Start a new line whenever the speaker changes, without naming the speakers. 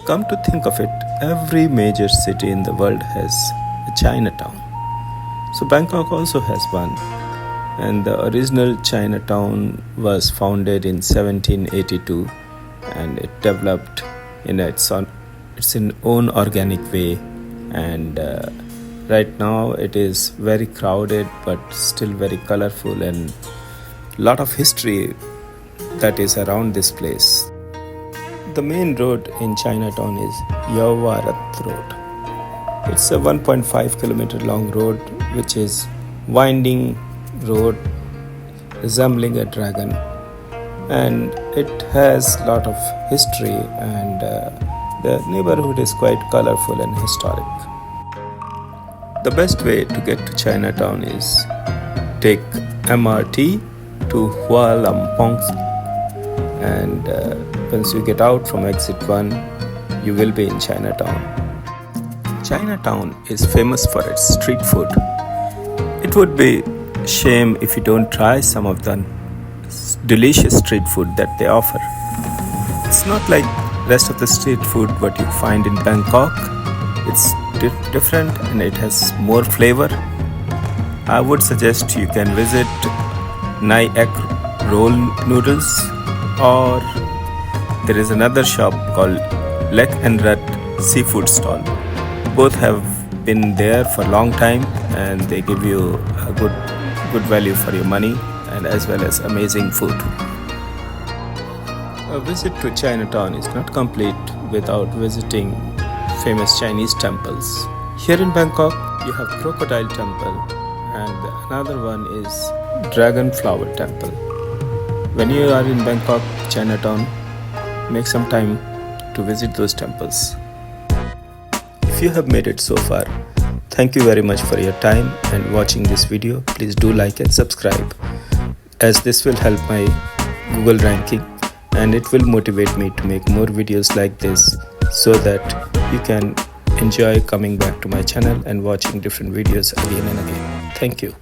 Come to think of it, every major city in the world has a Chinatown. So Bangkok also has one. And the original Chinatown was founded in 1782 and it developed in its own organic way. And right now it is very crowded but still very colorful and lot of history that is around this place. The main road in Chinatown is Yaowarat road. It's a 1.5 kilometer long road which is winding road resembling a dragon, and it has a lot of history, and the neighborhood is quite colorful and historic. The best way to get to Chinatown is take MRT to Hua Lamphong, and once you get out from exit 1 you will be in Chinatown. Chinatown is famous for its street food. It would be shame if you don't try some of the delicious street food that they offer. It's not like rest of the street food what you find in Bangkok. It's different and it has more flavor. I would suggest you can visit Nai Egg Roll Noodles, or there is another shop called Lek and Rat Seafood Stall. Both have been there for a long time and they give you a good value for your money and as well as amazing food. A visit to Chinatown is not complete without visiting famous Chinese temples. Here in Bangkok you have Crocodile Temple and another one is Dragon Flower Temple. When you are in Bangkok, Chinatown, make some time to visit those temples. If you have made it so far, thank you very much for your time and watching this video. Please do like and subscribe, as this will help my Google ranking and it will motivate me to make more videos like this so that you can enjoy coming back to my channel and watching different videos again and again. Thank you.